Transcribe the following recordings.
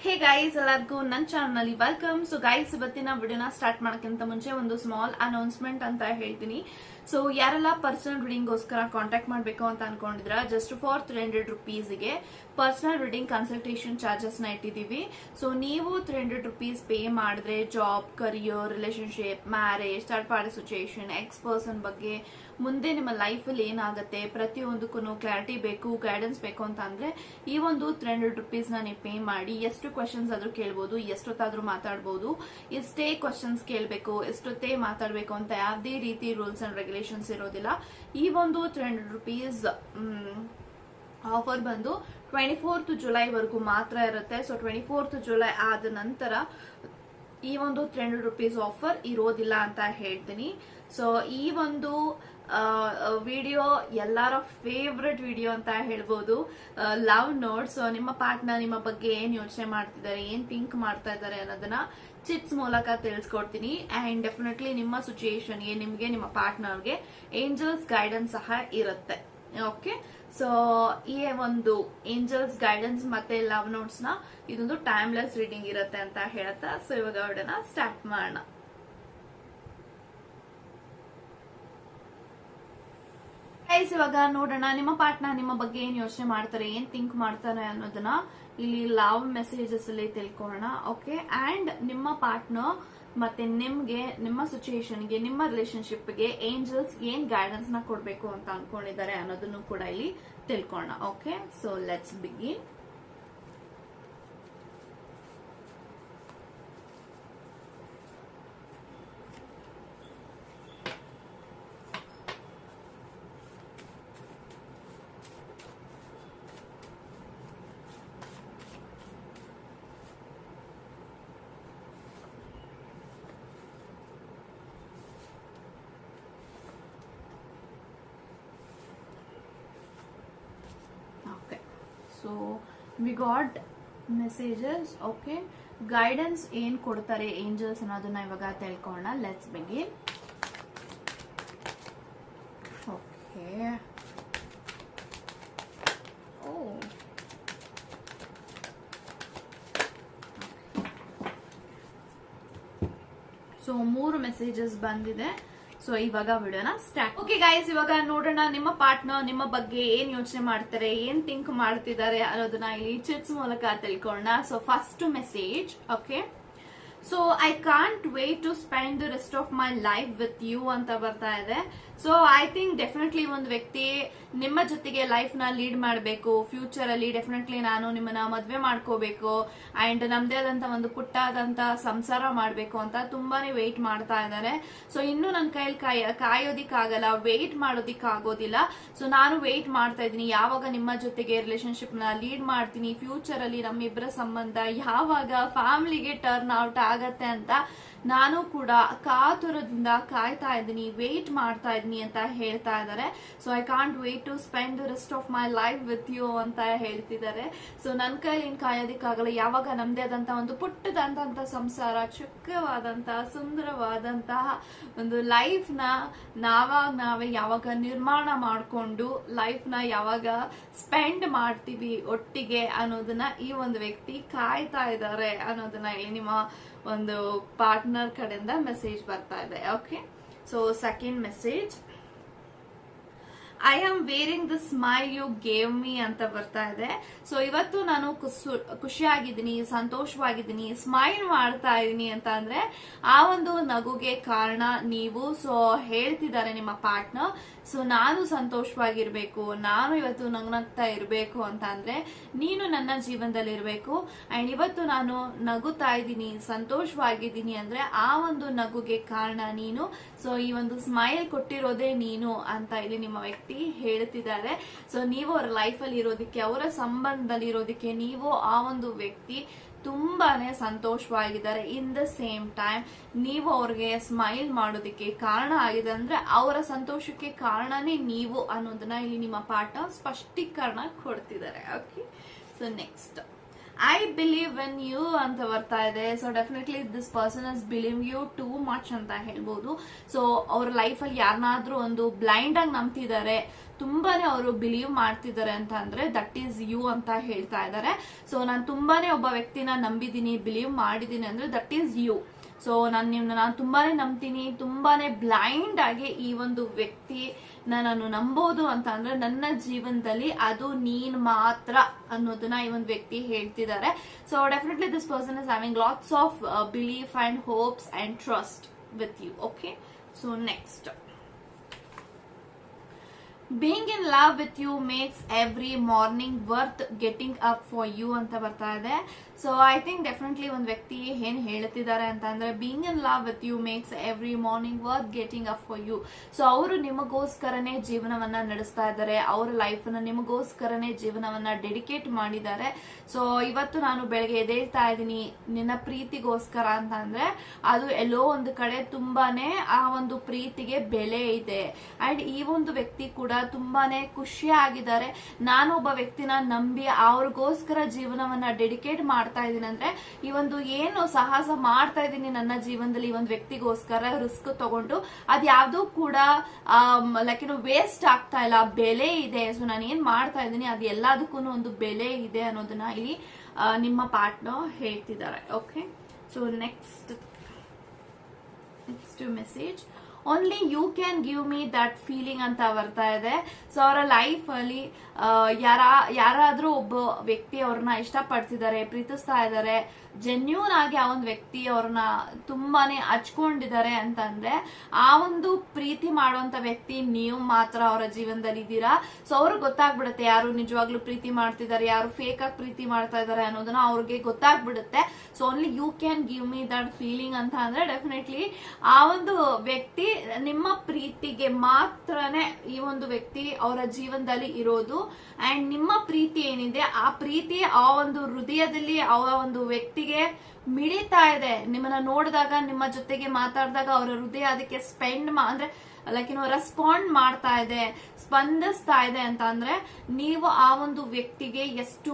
Hey guys, ಎಲ್ಲರಿಗೂ ನನ್ನ channel welcome. So guys, ಇವತ್ತಿನ ವಿಡಿಯೋನ ಸ್ಟಾರ್ಟ್ ಮಾಡೋಕ್ಕಿಂತ ಮುಂಚೆ ಒಂದು ಸ್ಮಾಲ್ ಅನೌನ್ಸ್ಮೆಂಟ್ ಅಂತ ಹೇಳ್ತೀನಿ. ಸೊ ಯಾರೆಲ್ಲ ಪರ್ಸನಲ್ ರೀಡಿಂಗ್ಗೋಸ್ಕರ ಕಾಂಟ್ಯಾಕ್ಟ್ ಮಾಡಬೇಕು ಅಂತ ಅನ್ಕೊಂಡಿದ್ರ, ಜಸ್ಟ್ ಫಾರ್ 300 ರುಪೀಸ್ಗೆ ಪರ್ಸನಲ್ ರೀಡಿಂಗ್ ಕನ್ಸಲ್ಟೇಷನ್ ಚಾರ್ಜಸ್ ನ ಇಟ್ಟಿದ್ದೀವಿ. ಸೊ ನೀವು 300 ರುಪೀಸ್ ಪೇ ಮಾಡಿದ್ರೆ job, career, relationship, marriage, third party situation, ex person ಬಗ್ಗೆ ಮುಂದೆ ನಿಮ್ಮ ಲೈಫ್ ಅಲ್ಲಿ ಏನಾಗುತ್ತೆ ಪ್ರತಿಯೊಂದಕ್ಕೂ ಕ್ಲಾರಿಟಿ ಬೇಕು, ಗೈಡೆನ್ಸ್ ಬೇಕು ಅಂತ ಅಂದ್ರೆ ಈ ಒಂದು 300 ರುಪೀಸ್ ನ ನೀವು ಪೇ ಮಾಡಿ ಎಷ್ಟು ಕ್ವೆಶನ್ಸ್ ಆದ್ರೂ ಕೇಳಬಹುದು, ಎಷ್ಟೊತ್ತಾದ್ರೂ ಮಾತಾಡಬಹುದು. ಎಷ್ಟೇ ಕ್ವೆಶನ್ಸ್ ಕೇಳಬೇಕು, ಎಷ್ಟೊತ್ತೇ ಮಾತಾಡಬೇಕು ಅಂತ ಯಾವುದೇ ರೀತಿ ರೂಲ್ಸ್ ಅಂಡ್ ರೆಗ್ಯುಲೇಷನ್ಸ್ ಇರೋದಿಲ್ಲ. ಈ ಒಂದು 300 ರುಪೀಸ್ ಆಫರ್ ಬಂದು 24th ಜುಲೈ ವರೆಗೂ ಮಾತ್ರ ಇರುತ್ತೆ. ಸೊ 24th ಜುಲೈ ಆದ ನಂತರ ಈ ಒಂದು 300 ರುಪೀಸ್ ಆಫರ್ ಇರೋದಿಲ್ಲ ಅಂತ ಹೇಳ್ತೀನಿ. ಸೊ ಈ ಒಂದು ವಿಡಿಯೋ ಎಲ್ಲರ ಫೇವ್ರೆಟ್ ವಿಡಿಯೋ ಅಂತ ಹೇಳ್ಬೋದು, ಲವ್ ನೋಟ್. ಸೊ ನಿಮ್ಮ ಪಾರ್ಟ್ನರ್ ನಿಮ್ಮ ಬಗ್ಗೆ ಏನ್ ಯೋಚನೆ ಮಾಡ್ತಿದ್ದಾರೆ, ಏನ್ ಥಿಂಕ್ ಮಾಡ್ತಾ ಇದ್ದಾರೆ ಅನ್ನೋದನ್ನ ಚಿಟ್ಸ್ ಮೂಲಕ ತಿಳಿಸ್ಕೊಡ್ತೀನಿ. ಅಂಡ್ ಡೆಫಿನೆಟ್ಲಿ ನಿಮ್ಮ ಸಿಚುಯೇಷನ್ಗೆ, ನಿಮ್ಗೆ, ನಿಮ್ಮ ಪಾರ್ಟ್ನರ್ಗೆ ಏಂಜಲ್ಸ್ ಗೈಡೆನ್ಸ್ ಸಹ ಇರುತ್ತೆ. ಓಕೆ, ಸೊ ಈ ಒಂದು ಏಂಜಲ್ಸ್ ಗೈಡೆನ್ಸ್ ಮತ್ತೆ ಲವ್ ನೋಟ್ಸ್ ನ ಇದೊಂದು ಟೈಮ್ಲೆಸ್ ರೀಡಿಂಗ್ ಇರುತ್ತೆ ಅಂತ ಹೇಳುತ್ತಾ, ಸೊ ಇವಾಗ ವಿಡಿಯೋನ ಸ್ಟಾರ್ಟ್ ಮಾಡೋಣ. ಇವಾಗ ನೋಡೋಣ ನಿಮ್ಮ ಪಾರ್ಟ್ನರ್ ನಿಮ್ಮ ಬಗ್ಗೆ ಏನ್ ಯೋಚನೆ ಮಾಡ್ತಾರೆ, ಏನ್ ಥಿಂಕ್ ಮಾಡ್ತಾರೆ ಅನ್ನೋದನ್ನ ಇಲ್ಲಿ ಲವ್ ಮೆಸೇಜಸ್ ಅಲ್ಲಿ ತಿಳ್ಕೊಳ್ಳೋಣ. ಓಕೆ, ಅಂಡ್ ನಿಮ್ಮ ಪಾರ್ಟ್ನರ್ ಮತ್ತೆ ನಿಮ್ಗೆ, ನಿಮ್ಮ ಸಿಚುಯೇಷನ್ಗೆ, ನಿಮ್ಮ ರಿಲೇಶನ್ಶಿಪ್ಗೆ ಏಂಜಲ್ಸ್ ಏನ್ ಗೈಡೆನ್ಸ್ ನ ಕೊಡ್ಬೇಕು ಅಂತ ಅನ್ಕೊಂಡಿದ್ದಾರೆ ಅನ್ನೋದನ್ನು ಕೂಡ ಇಲ್ಲಿ ತಿಳ್ಕೊಳ್ಳೋಣ. Okay, so let's begin. So we got messages. Okay, guidance ಏನ್ ಕೊಡ್ತಾರೆ ಏಂಜಲ್ಸ್ ಅನ್ನೋದನ್ನ ಇವಾಗ ತಿಳ್ಕೊಳ್ಳೋಣ. Let's begin. Okay, so 3 messages ಬಂದಿದೆ. ಸೊ ಇವಾಗ ವಿಡಿಯೋನ ಸ್ಟಾರ್ಟ್. ಓಕೆ ಗೈಸ್, ಇವಾಗ ನೋಡೋಣ ನಿಮ್ಮ ಪಾರ್ಟ್ನರ್ ನಿಮ್ಮ ಬಗ್ಗೆ ಏನ್ ಯೋಚನೆ ಮಾಡ್ತಾರೆ, ಏನ್ ಥಿಂಕ್ ಮಾಡ್ತಿದ್ದಾರೆ ಅನ್ನೋದನ್ನ ಇಲ್ಲಿ ಚಿಟ್ಸ್ ಮೂಲಕ ತಿಳ್ಕೊಳ್ಳೋಣ. So first message. Okay, so I can't wait to spend the rest of my life with you ಅಂತ ಬರ್ತಾ ಇದೆ. ಸೊ ಐ ಥಿಂಕ್ ಡೆಫಿನೆಟ್ಲಿ ಒಂದು ವ್ಯಕ್ತಿ ನಿಮ್ಮ ಜೊತೆಗೆ ಲೈಫ್ ನ ಲೀಡ್ ಮಾಡಬೇಕು. ಫ್ಯೂಚರ್ ಅಲ್ಲಿ ಡೆಫಿನೆಟ್ಲಿ ನಾನು ನಿಮ್ಮನ್ನ ಮದ್ವೆ ಮಾಡ್ಕೋಬೇಕು ಅಂಡ್ ನಮ್ದೇ ಆದಂತ ಒಂದು ಪುಟ್ಟಾದಂತ ಸಂಸಾರ ಮಾಡ್ಬೇಕು ಅಂತ ತುಂಬಾನೇ ವೇಟ್ ಮಾಡ್ತಾ ಇದ್ದಾರೆ. ಸೊ ಇನ್ನು ನನ್ನ ಕೈಯಲ್ಲಿ ಕಾಯೋದಿಕ್ಕಾಗಲ್ಲ, ವೇಟ್ ಮಾಡೋದಿಕ್ಕಾಗೋದಿಲ್ಲ. ಸೊ ನಾನು ವೇಟ್ ಮಾಡ್ತಾ ಇದ್ದೀನಿ, ಯಾವಾಗ ನಿಮ್ಮ ಜೊತೆಗೆ ರಿಲೇಶನ್ಶಿಪ್ ನ ಲೀಡ್ ಮಾಡ್ತೀನಿ, ಫ್ಯೂಚರ್ ಅಲ್ಲಿ ನಮ್ಮಿಬ್ಬರ ಸಂಬಂಧ ಯಾವಾಗ ಫ್ಯಾಮಿಲಿಗೆ ಟರ್ನ್ ಔಟ್ ಆಗತ್ತೆ ಅಂತ ನಾನು ಕೂಡ ಕಾತುರದಿಂದ ಕಾಯ್ತಾ ಇದ್ದೀನಿ, ವೇಟ್ ಮಾಡ್ತಾ ಇದ್ದೀನಿ ಅಂತ ಹೇಳ್ತಾ ಇದ್ದಾರೆ. So I can't wait to spend the rest of my life with you ಅಂತ ಹೇಳ್ತಿದ್ದಾರೆ. ಸೊ ನನ್ನ ಕೈಲಿ ಕಾಯೋದಿಕ್ಕಾಗಲ್ಲ, ಯಾವಾಗ ನಮ್ದೇ ಆದಂತ ಒಂದು ಪುಟ್ಟದಂತ ಸಂಸಾರ, ಚಿಕ್ಕವಾದಂತಹ ಸುಂದರವಾದಂತಹ ಒಂದು ಲೈಫ್ ನ ನಾವೇ ಯಾವಾಗ ನಿರ್ಮಾಣ ಮಾಡಿಕೊಂಡು ಲೈಫ್ ನ ಯಾವಾಗ ಸ್ಪೆಂಡ್ ಮಾಡ್ತೀವಿ ಒಟ್ಟಿಗೆ ಅನ್ನೋದನ್ನ ಈ ಒಂದು ವ್ಯಕ್ತಿ ಕಾಯ್ತಾ ಇದ್ದಾರೆ ಅನ್ನೋದನ್ನ ಇಲ್ಲಿ ನಿಮ್ಮ ಒಂದು ಪಾರ್ಟ್ನರ್ ಕಡೆಯಿಂದ ಮೆಸೇಜ್ ಬರ್ತಾ ಇದೆ. Okay, so second message, I am wearing the smile you gave me ಅಂತ ಬರ್ತಾ ಇದೆ. ಸೊ ಇವತ್ತು ನಾನು ಖುಷಿಯಾಗಿದ್ದೀನಿ, ಸಂತೋಷವಾಗಿದ್ದೀನಿ, ಸ್ಮೈಲ್ ಮಾಡ್ತಾ ಇದ್ದೀನಿ ಅಂತ ಅಂದ್ರೆ ಆ ಒಂದು ನಗುಗೆ ಕಾರಣ ನೀವು. ಸೊ ಹೇಳ್ತಿದ್ದಾರೆ ನಿಮ್ಮ ಪಾರ್ಟ್ನರ್, ಸೊ ನಾನು ಸಂತೋಷವಾಗಿರ್ಬೇಕು, ನಾನು ಇವತ್ತು ನಗ್ನಗ್ತಾ ಇರ್ಬೇಕು ಅಂತ ಅಂದ್ರೆ ನೀನು ನನ್ನ ಜೀವನದಲ್ಲಿ ಇರ್ಬೇಕು. ಅಂಡ್ ಇವತ್ತು ನಾನು ನಗುತ್ತಾ ಇದ್ದೀನಿ, ಸಂತೋಷವಾಗಿದ್ದೀನಿ ಅಂದ್ರೆ ಆ ಒಂದು ನಗುಗೆ ಕಾರಣ ನೀನು. ಸೊ ಈ ಒಂದು ಸ್ಮೈಲ್ ಕೊಟ್ಟಿರೋದೇ ನೀನು ಅಂತ ಇಲ್ಲಿ ನಿಮ್ಮ ವ್ಯಕ್ತಿ ಹೇಳ್ತಿದ್ದಾರೆ. ಸೊ ನೀವು ಅವರ ಲೈಫ್ ಅಲ್ಲಿ ಇರೋದಕ್ಕೆ, ಅವರ ಸಂಬಂಧದಲ್ಲಿ ಇರೋದಕ್ಕೆ ನೀವು ಆ ಒಂದು ವ್ಯಕ್ತಿ ತುಂಬಾನೇ ಸಂತೋಷವಾಗಿದ್ದಾರೆ. ಇನ್ ದ ಸೇಮ್ ಟೈಮ್ ನೀವು ಅವ್ರಿಗೆ ಸ್ಮೈಲ್ ಮಾಡೋದಕ್ಕೆ ಕಾರಣ ಆಗಿದೆ ಅಂದ್ರೆ ಅವರ ಸಂತೋಷಕ್ಕೆ ಕಾರಣನೇ ನೀವು ಅನ್ನೋದನ್ನ ಇಲ್ಲಿ ನಿಮ್ಮ ಪಾರ್ಟ್ನರ್ ಸ್ಪಷ್ಟೀಕರಣ ಕೊಡ್ತಿದ್ದಾರೆ. Okay, so next, I believe in you ಅಂತ ಬರ್ತಾ ಇದೆ. So definitely this person is believe you too much ಅಂತ ಹೇಳ್ಬೋದು. ಸೊ ಅವ್ರ ಲೈಫ್ ಅಲ್ಲಿ ಯಾರನ್ನಾದ್ರೂ ಒಂದು ಬ್ಲೈಂಡ್ ಆಗಿ ನಂಬ್ತಿದ್ದಾರೆ, ತುಂಬಾನೇ ಅವರು ಬಿಲೀವ್ ಮಾಡ್ತಿದ್ದಾರೆ ಅಂತ ಅಂದ್ರೆ ದಟ್ ಈಸ್ ಯು ಅಂತ ಹೇಳ್ತಾ ಇದ್ದಾರೆ. ಸೊ ನಾನು ತುಂಬಾನೇ ಒಬ್ಬ ವ್ಯಕ್ತಿನ ನಂಬಿದೀನಿ, ಬಿಲೀವ್ ಮಾಡಿದೀನಿ ಅಂದ್ರೆ ದಟ್ ಈಸ್ ಯು. ಸೊ ನಾನು ತುಂಬಾನೇ ನಂಬ್ತೀನಿ, ತುಂಬಾನೇ ಬ್ಲೈಂಡ್ ಆಗಿ ಈ ಒಂದು ವ್ಯಕ್ತಿ ನಾನು ನಂಬೋದು ಅಂತ ಅಂದ್ರೆ ನನ್ನ ಜೀವನದಲ್ಲಿ ಅದು ನೀನ್ ಮಾತ್ರ ಅನ್ನೋದನ್ನ ಈ ಒಂದು ವ್ಯಕ್ತಿ ಹೇಳ್ತಿದ್ದಾರೆ. So definitely this person is having lots of belief and hopes and trust with you. Okay, so next, being in love with you makes every morning worth getting up for you ಅಂತ ಬರ್ತಾ ಇದೆ. So I think definitely ಒಂದು ವ್ಯಕ್ತಿ ಏನ್ ಹೇಳ್ತಿದ್ದಾರೆ ಅಂತ ಅಂದ್ರೆ being in love with you makes every morning worth getting up for you. So ಅವರು ನಿಮಗೋಸ್ಕರನೇ ಜೀವನವನ್ನ ನಡೆಸ್ತಾ ಇದ್ದಾರೆ, ಅವರ ಲೈಫ್ ಅನ್ನ ನಿಮಗೋಸ್ಕರನೇ ಜೀವನವನ್ನ ಡೆಡಿಕೇಟ್ ಮಾಡಿದ್ದಾರೆ. ಸೊ ಇವತ್ತು ನಾನು ಬೆಳಗ್ಗೆ ಎದ್ದೇಳ್ತಾ ಇದ್ದೀನಿ ನಿನ್ನ ಪ್ರೀತಿಗೋಸ್ಕರ ಅಂತ ಅಂದ್ರೆ ಅದು ಎಲ್ಲೋ ಒಂದು ಕಡೆ ತುಂಬಾನೇ ಆ ಒಂದು ಪ್ರೀತಿಗೆ ಬೆಲೆ ಇದೆ. ಅಂಡ್ ಈ ಒಂದು ವ್ಯಕ್ತಿ ಕೂಡ ತುಂಬಾನೇ ಖುಷಿಯಾಗಿದ್ದಾರೆ. ನಾನು ಒಬ್ಬ ವ್ಯಕ್ತಿನ ನಂಬಿ ಅವ್ರಿಗೋಸ್ಕರ ಜೀವನವನ್ನ ಡೆಡಿಕೇಟ್ ಮಾಡ್ತಾ ಇದೀನಿ ಅಂದ್ರೆ ಈ ಒಂದು ಏನು ಸಾಹಸ ಮಾಡ್ತಾ ಇದೀನಿ ನನ್ನ ಜೀವನದಲ್ಲಿ ಈ ಒಂದು ವ್ಯಕ್ತಿಗೋಸ್ಕರ ರಿಸ್ಕ್ ತಗೊಂಡು ಅದ್ ಯಾವ್ದು ಕೂಡ ಲೈಕ್ ವೇಸ್ಟ್ ಆಗ್ತಾ ಇಲ್ಲ, ಬೆಲೆ ಇದೆ. ಸೊ ನಾನು ಏನ್ ಮಾಡ್ತಾ ಇದ್ದೀನಿ ಅದು ಎಲ್ಲದಕ್ಕೂ ಒಂದು ಬೆಲೆ ಇದೆ ಅನ್ನೋದನ್ನ ಇಲ್ಲಿ ನಿಮ್ಮ ಪಾರ್ಟ್ನರ್ ಹೇಳ್ತಿದ್ದಾರೆ. Okay, so next message, only you can give me that feeling ಅಂತ ಬರ್ತಾ ಇದೆ. ಸೊ ಅವರ ಲೈಫ್ ಅಲ್ಲಿ ಯಾರಾದ್ರೂ ಒಬ್ಬ ವ್ಯಕ್ತಿ ಅವ್ರನ್ನ ಇಷ್ಟಪಡ್ತಿದ್ದಾರೆ, ಪ್ರೀತಿಸ್ತಾ ಇದ್ದಾರೆ, ಜೆನ್ಯೂನ್ ಆಗಿ ಆ ಒಂದು ವ್ಯಕ್ತಿ ಅವ್ರನ್ನ ತುಂಬಾನೇ ಹಚ್ಕೊಂಡಿದ್ದಾರೆ ಅಂತಂದ್ರೆ ಆ ಒಂದು ಪ್ರೀತಿ ಮಾಡುವಂತ ವ್ಯಕ್ತಿ ನೀವು ಮಾತ್ರ ಅವರ ಜೀವನದಲ್ಲಿ ಇದ್ದೀರಾ. ಸೊ ಅವ್ರಿಗೆ ಗೊತ್ತಾಗ್ಬಿಡುತ್ತೆ ಯಾರು ನಿಜವಾಗ್ಲೂ ಪ್ರೀತಿ ಮಾಡ್ತಿದ್ದಾರೆ, ಯಾರು ಫೇಕ್ ಆಗಿ ಪ್ರೀತಿ ಮಾಡ್ತಾ ಇದ್ದಾರೆ ಅನ್ನೋದನ್ನ ಅವ್ರಿಗೆ ಗೊತ್ತಾಗ್ಬಿಡುತ್ತೆ. So only you can give me that feeling ಅಂತ ಅಂದ್ರೆ ಡೆಫಿನೆಟ್ಲಿ ಆ ಒಂದು ವ್ಯಕ್ತಿ ನಿಮ್ಮ ಪ್ರೀತಿಗೆ ಮಾತ್ರನೇ ಈ ಒಂದು ವ್ಯಕ್ತಿ ಅವರ ಜೀವನದಲ್ಲಿ ಇರೋದು. ಅಂಡ್ ನಿಮ್ಮ ಪ್ರೀತಿ ಏನಿದೆ ಆ ಪ್ರೀತಿ ಆ ಒಂದು ಹೃದಯದಲ್ಲಿ ಆ ಒಂದು ವ್ಯಕ್ತಿಗೆ ಮಿಡಿತಾ ಇದೆ. ನಿಮ್ಮನ್ನ ನೋಡಿದಾಗ, ನಿಮ್ಮ ಜೊತೆಗೆ ಮಾತಾಡಿದಾಗ ಅವರ ಹೃದಯ ಅದಕ್ಕೆ ಅಂದ್ರೆ ಲೈಕ್ ರೆಸ್ಪಾಂಡ್ ಮಾಡ್ತಾ ಇದೆ, ಸ್ಪಂದಿಸ್ತಾ ಇದೆ ಅಂತ ಅಂದ್ರೆ ನೀವು ಆ ಒಂದು ವ್ಯಕ್ತಿಗೆ ಎಷ್ಟು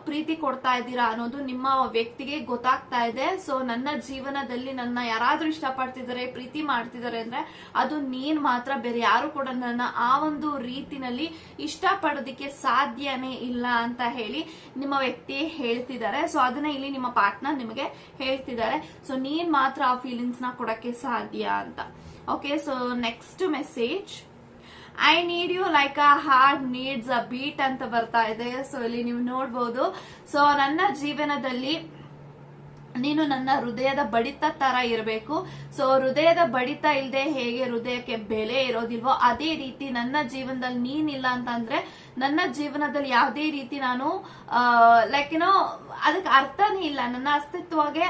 ಪ್ರೀತಿ ಕೊಡ್ತಾ ಇದ್ದೀರಾ ಅನ್ನೋದು ನಿಮ್ಮ ವ್ಯಕ್ತಿಗೆ ಗೊತ್ತಾಗ್ತಾ ಇದೆ. ಸೊ ನನ್ನ ಜೀವನದಲ್ಲಿ ನನ್ನ ಯಾರಾದ್ರೂ ಇಷ್ಟಪಡ್ತಿದ್ದಾರೆ, ಪ್ರೀತಿ ಮಾಡ್ತಿದ್ದಾರೆ ಅಂದ್ರೆ ಅದು ನೀನ್ ಮಾತ್ರ, ಬೇರೆ ಯಾರು ಕೂಡ ನನ್ನ ಆ ಒಂದು ರೀತಿನಲ್ಲಿ ಇಷ್ಟಪಡೋದಿಕ್ಕೆ ಸಾಧ್ಯನೇ ಇಲ್ಲ ಅಂತ ಹೇಳಿ ನಿಮ್ಮ ವ್ಯಕ್ತಿ ಹೇಳ್ತಿದ್ದಾರೆ. ಸೊ ಅದನ್ನ ಇಲ್ಲಿ ನಿಮ್ಮ ಪಾರ್ಟ್ನರ್ ನಿಮಗೆ ಹೇಳ್ತಿದ್ದಾರೆ. ಸೊ ನೀನ್ ಮಾತ್ರ ಆ ಫೀಲಿಂಗ್ಸ್ ನ ಕೊಡಕ್ಕೆ ಸಾಧ್ಯ ಅಂತ. Okay, so next message, I need you like a heart needs a beat ಅಂತ ಬರ್ತಾ ಇದೆ. ಸೊ ಇಲ್ಲಿ ನೀವು ನೋಡ್ಬೋದು. ಸೊ ನನ್ನ ಜೀವನದಲ್ಲಿ ನೀನು ನನ್ನ ಹೃದಯದ ಬಡಿತ ತರ ಇರಬೇಕು. ಸೊ ಹೃದಯದ ಬಡಿತ ಇಲ್ಲದೆ ಹೇಗೆ ಹೃದಯಕ್ಕೆ ಬೆಲೆ ಇರೋದಿಲ್ವೋ ಅದೇ ರೀತಿ ನನ್ನ ಜೀವನದಲ್ಲಿ ನೀನಿಲ್ಲ ಅಂತಂದ್ರೆ ನನ್ನ ಜೀವನದಲ್ಲಿ ಯಾವುದೇ ರೀತಿ ನಾನು ಲೈಕ್ ಅದಕ್ಕೆ ಅರ್ಥನೇ ಇಲ್ಲ, ನನ್ನ ಅಸ್ತಿತ್ವಗೆ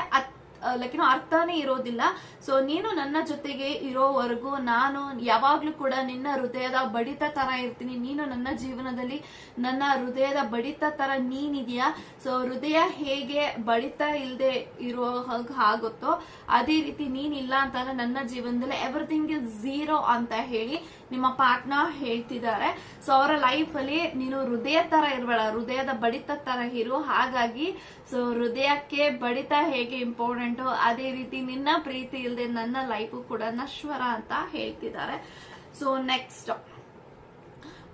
ಅರ್ಥನೇ ಇರೋದಿಲ್ಲ. ಸೊ ನೀನು ನನ್ನ ಜೊತೆಗೆ ಇರೋವರೆಗೂ ನಾನು ಯಾವಾಗ್ಲೂ ಕೂಡ ನಿನ್ನ ಹೃದಯದ ಬಡಿತ ತರ ಇರ್ತೀನಿ. ನೀನು ನನ್ನ ಜೀವನದಲ್ಲಿ ನನ್ನ ಹೃದಯದ ಬಡಿತ ತರ ನೀನಿದೆಯಾ. ಸೊ ಹೃದಯ ಹೇಗೆ ಬಡಿತ ಇಲ್ಲದೆ ಇರೋ ಆಗುತ್ತೋ ಅದೇ ರೀತಿ ನೀನಿಲ್ಲ ಅಂತಂದ್ರೆ ನನ್ನ ಜೀವನದಲ್ಲಿ ಎವ್ರಿಥಿಂಗ್ ಇಸ್ ಝೀರೋ ಅಂತ ಹೇಳಿ ನಿಮ್ಮ ಪಾರ್ಟ್ನರ್ ಹೇಳ್ತಿದ್ದಾರೆ. ಸೊ ಅವರ ಲೈಫ್ ಅಲ್ಲಿ ನೀನು ಹೃದಯ ತರ ಇರಬೇಡ, ಹೃದಯದ ಬಡಿತ ತರ ಇರು. ಹಾಗಾಗಿ ಸೊ ಹೃದಯಕ್ಕೆ ಬಡಿತ ಹೇಗೆ ಇಂಪಾರ್ಟೆಂಟ್ ಅದೇ ರೀತಿ ನಿನ್ನ ಪ್ರೀತಿ ಇಲ್ಲದೆ ನನ್ನ ಲೈಫ್ ಕೂಡ ನಶ್ವರ ಅಂತ ಹೇಳ್ತಿದ್ದಾರೆ. So next,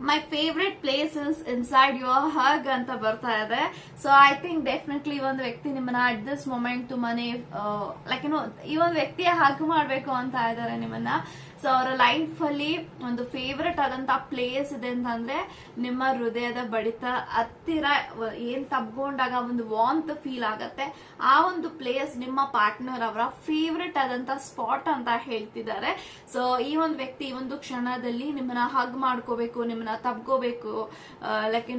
my favourite place is inside your hug ಅಂತ ಬರ್ತಾ ಇದೆ. ಸೊ ಐ ಥಿಂಕ್ ಡೆಫಿನೆಟ್ಲಿ ಒಂದು ವ್ಯಕ್ತಿ ನಿಮ್ಮನ್ನ ಅಟ್ ದಿಸ್ ಮೊಮೆಂಟ್ ತುಂಬಾನೇ ಲೈಕ್ ಈ ಒಂದು ವ್ಯಕ್ತಿಯ ಹಗ್ ಮಾಡ್ಬೇಕು ಅಂತ ಇದ್ದಾರೆ ನಿಮ್ಮನ್ನ. ಸೊ ಅವರ ಲೈಫ್ ಅಲ್ಲಿ ಒಂದು ಫೇವ್ರೆಟ್ ಆದಂತ ಪ್ಲೇಸ್ ಇದೆ ಅಂತಂದ್ರೆ ನಿಮ್ಮ ಹೃದಯದ ಬಡಿತ ಹತ್ತಿರ ಏನ್ ತಬ್ಕೊಂಡಾಗ ಒಂದು ವಾಂತ್ ಫೀಲ್ ಆಗತ್ತೆ, ಆ ಒಂದು ಪ್ಲೇಸ್ ನಿಮ್ಮ ಪಾರ್ಟ್ನರ್ ಅವರ ಫೇವ್ರೆಟ್ ಆದಂತ ಸ್ಪಾಟ್ ಅಂತ ಹೇಳ್ತಿದ್ದಾರೆ. ಸೊ ಈ ಒಂದು ವ್ಯಕ್ತಿ ಈ ಒಂದು ಕ್ಷಣದಲ್ಲಿ ನಿಮ್ಮನ್ನ ಹಗ್ ಮಾಡ್ಕೋಬೇಕು, ನಿಮ್ಮನ್ನ ತಬ್ಕೋಬೇಕು. ಲೈಕ್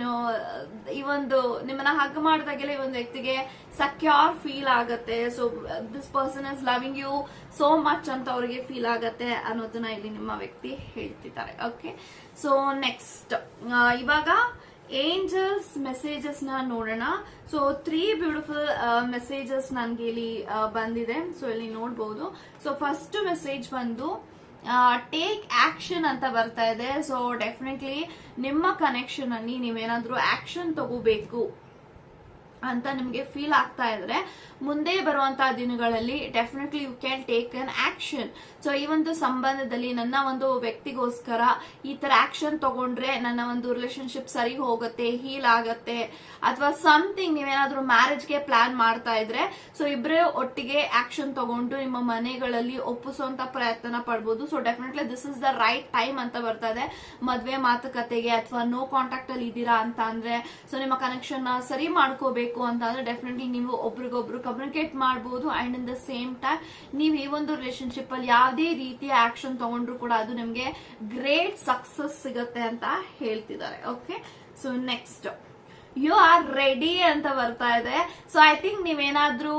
ಈ ಒಂದು ನಿಮ್ಮನ್ನ ಹಗ್ ಮಾಡಿದಾಗೆಲ್ಲ ಈ ಒಂದು ವ್ಯಕ್ತಿಗೆ ಸೆಕ್ಯೂರ್ ಫೀಲ್ ಆಗತ್ತೆ. So this person is loving you so much ಅಂತ ಅವರಿಗೆ ಫೀಲ್ ಆಗತ್ತೆ ಅನ್ನೋದನ್ನ ಇಲ್ಲಿ ನಿಮ್ಮ ವ್ಯಕ್ತಿ ಹೇಳ್ತಿದ್ದಾರೆ. ಓಕೆ, ಸೊ ನೆಕ್ಸ್ಟ್ ಇವಾಗ ಏಂಜಲ್ಸ್ ಮೆಸೇಜಸ್ ನ ನೋಡೋಣ. ಸೊ 3 ಬ್ಯೂಟಿಫುಲ್ ಮೆಸೇಜಸ್ ನನ್ಗೆ ಇಲ್ಲಿ ಬಂದಿದೆ. ಸೊ ಇಲ್ಲಿ ನೋಡ್ಬೋದು. ಸೊ ಫಸ್ಟ್ ಮೆಸೇಜ್ ಬಂದು ಟೇಕ್ ಆಕ್ಷನ್ ಅಂತ ಬರ್ತಾ ಇದೆ. ಸೊ ಡೆಫಿನೆಟ್ಲಿ ನಿಮ್ಮ ಕನೆಕ್ಷನ್ ಅಲ್ಲಿ ನೀವೇನಾದ್ರೂ ಆಕ್ಷನ್ ತಗೋಬೇಕು ಅಂತ ನಿಮ್ಗೆ ಫೀಲ್ ಆಗ್ತಾ ಇದ್ರೆ ಮುಂದೆ ಬರುವಂತಹ ದಿನಗಳಲ್ಲಿ definitely you can take an action. So ಈ ಒಂದು ಸಂಬಂಧದಲ್ಲಿ ನನ್ನ ಒಂದು ವ್ಯಕ್ತಿಗೋಸ್ಕರ ಈ ತರ ಆಕ್ಷನ್ ತಗೊಂಡ್ರೆ ನನ್ನ ಒಂದು ರಿಲೇಶನ್ಶಿಪ್ ಸರಿ ಹೋಗುತ್ತೆ, ಹೀಲ್ ಆಗತ್ತೆ, ಅಥವಾ ಸಮಥಿಂಗ್ ನೀವೇನಾದ್ರೂ ಮ್ಯಾರೇಜ್ಗೆ ಪ್ಲಾನ್ ಮಾಡ್ತಾ ಇದ್ರೆ ಸೊ ಇಬ್ಬರೇ ಒಟ್ಟಿಗೆ ಆಕ್ಷನ್ ತಗೊಂಡು ನಿಮ್ಮ ಮನೆಗಳಲ್ಲಿ ಒಪ್ಪಿಸುವಂತ ಪ್ರಯತ್ನ ಪಡ್ಬೋದು. So definitely this is the right time ಅಂತ ಬರ್ತಾ ಇದೆ ಮದ್ವೆ ಮಾತುಕತೆಗೆ. ಅಥವಾ ನೋ ಕಾಂಟ್ಯಾಕ್ಟ್ ಅಲ್ಲಿ ಇದ್ದೀರಾ ಅಂತ ಅಂದ್ರೆ ಸೊ ನಿಮ್ಮ ಕನೆಕ್ಷನ್ ಸರಿ ಮಾಡ್ಕೋಬೇಕು ಅಂತ ಅಂದ್ರೆ ಡೆಫಿನೆಟ್ಲಿ ನೀವು ಒಬ್ರಿಗೊಬ್ರು ಕಮ್ಯುನಿಕೇಟ್ ಮಾಡಬಹುದು. And in the same time ನೀವು ಈ ಒಂದು ರಿಲೇಶನ್ಶಿಪ್ ಅಲ್ಲಿ ಯಾವುದೇ ರೀತಿಯ ಆಕ್ಷನ್ ತಗೊಂಡ್ರು ಕೂಡ ಅದು ನಿಮ್ಗೆ ಗ್ರೇಟ್ ಸಕ್ಸಸ್ ಸಿಗುತ್ತೆ ಅಂತ ಹೇಳ್ತಿದ್ದಾರೆ. Okay, so next you are ready ಅಂತ ಬರ್ತಾ ಇದೆ. ಸೊ ಐ ಥಿಂಕ್ ನೀವೇನಾದ್ರೂ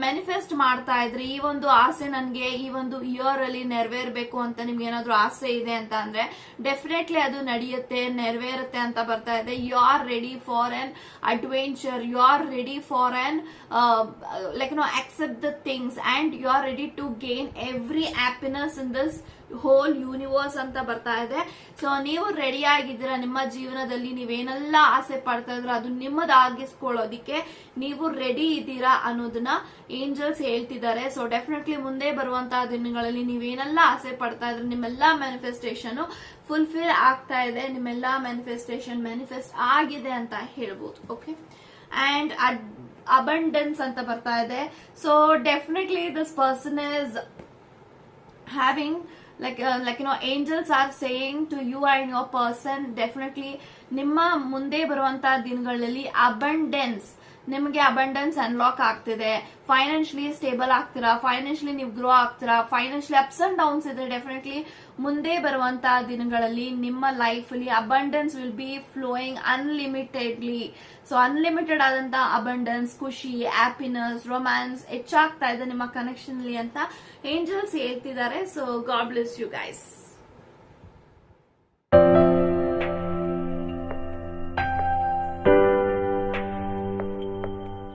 ಮ್ಯಾನಿಫೆಸ್ಟ್ ಮಾಡ್ತಾ ಇದ್ರಿ ಈ ಒಂದು ಆಸೆ ನನ್ಗೆ ಈ ಒಂದು ಇಯರ್ ಅಲ್ಲಿ ನೆರವೇರ್ಬೇಕು ಅಂತ ನಿಮ್ಗೆ ಏನಾದ್ರೂ ಆಸೆ ಇದೆ ಅಂತ ಅಂದ್ರೆ ಡೆಫಿನೆಟ್ಲಿ ಅದು ನಡೆಯುತ್ತೆ, ನೆರವೇರುತ್ತೆ ಅಂತ ಬರ್ತಾ ಇದೆ. You are ready for an adventure, you are ready for an accept the things and you are ready to gain every happiness in this whole universe ಅಂತ ಬರ್ತಾ ಇದೆ. ಸೊ ನೀವು ರೆಡಿ ಆಗಿದ್ದೀರಾ ನಿಮ್ಮ ಜೀವನದಲ್ಲಿ ನೀವೇನೆಲ್ಲ ಆಸೆ ಪಡ್ತಾ ಇದ್ರ ಅದು ನಿಮ್ಮದಾಗಿಸ್ಕೊಳ್ಳೋದಿಕ್ಕೆ ನೀವು ರೆಡಿ ಇದ್ದೀರಾ ಅನ್ನೋದನ್ನ ಏಂಜಲ್ಸ್ ಹೇಳ್ತಿದ್ದಾರೆ. ಸೊ ಡೆಫಿನೆಟ್ಲಿ ಮುಂದೆ ಬರುವಂತಹ ದಿನಗಳಲ್ಲಿ ನೀವೇನೆಲ್ಲ ಆಸೆ ಪಡ್ತಾ ಇದ್ರೆ ನಿಮ್ಮೆಲ್ಲಾ ಮ್ಯಾನಿಫೆಸ್ಟೇಷನ್ ಫುಲ್ಫಿಲ್ ಆಗ್ತಾ ಇದೆ, ನಿಮ್ಮೆಲ್ಲಾ ಮ್ಯಾನಿಫೆಸ್ಟೇಷನ್ ಮ್ಯಾನಿಫೆಸ್ಟ್ ಆಗಿದೆ ಅಂತ ಹೇಳ್ಬೋದು. ಓಕೆ, ಅಂಡ್ abundance ಅಂತ ಬರ್ತಾ ಇದೆ. So definitely this person is having angels are saying to you and your person definitely ನಿಮ್ಮ ಮುಂದೆ ಬರುವಂತಹ ದಿನಗಳಲ್ಲಿ ನಿಮಗೆ ಅಬಂಡೆನ್ಸ್ ಅನ್ಲಾಕ್ ಆಗ್ತಿದೆ, ಫೈನಾನ್ಷಿಯಲಿ ಸ್ಟೇಬಲ್ ಆಗ್ತೀರಾ, ಫೈನಾನ್ಷಿಯಲಿ ನೀವು ಗ್ರೋ ಆಗ್ತೀರಾ, ಫೈನಾನ್ಷಿಯಲಿ ಅಪ್ಸ್ ಅಂಡ್ ಡೌನ್ಸ್ ಇದೆ. ಡೆಫಿನೆಟ್ಲಿ ಮುಂದೆ ಬರುವಂತಹ ದಿನಗಳಲ್ಲಿ ನಿಮ್ಮ ಲೈಫ್ ಅಲ್ಲಿ abundance will be flowing unlimitedly. So unlimited ಆದಂತಹ ಅಬಂಡೆನ್ಸ್, ಖುಷಿ, ಹ್ಯಾಪಿನೆಸ್, ರೊಮ್ಯಾನ್ಸ್ ಹೆಚ್ಚಾಗ್ತಾ ಇದೆ ನಿಮ್ಮ ಕನೆಕ್ಷನ್ ಅಲ್ಲಿ ಅಂತ ಏಂಜಲ್ಸ್ ಹೇಳ್ತಿದ್ದಾರೆ. So God bless you guys.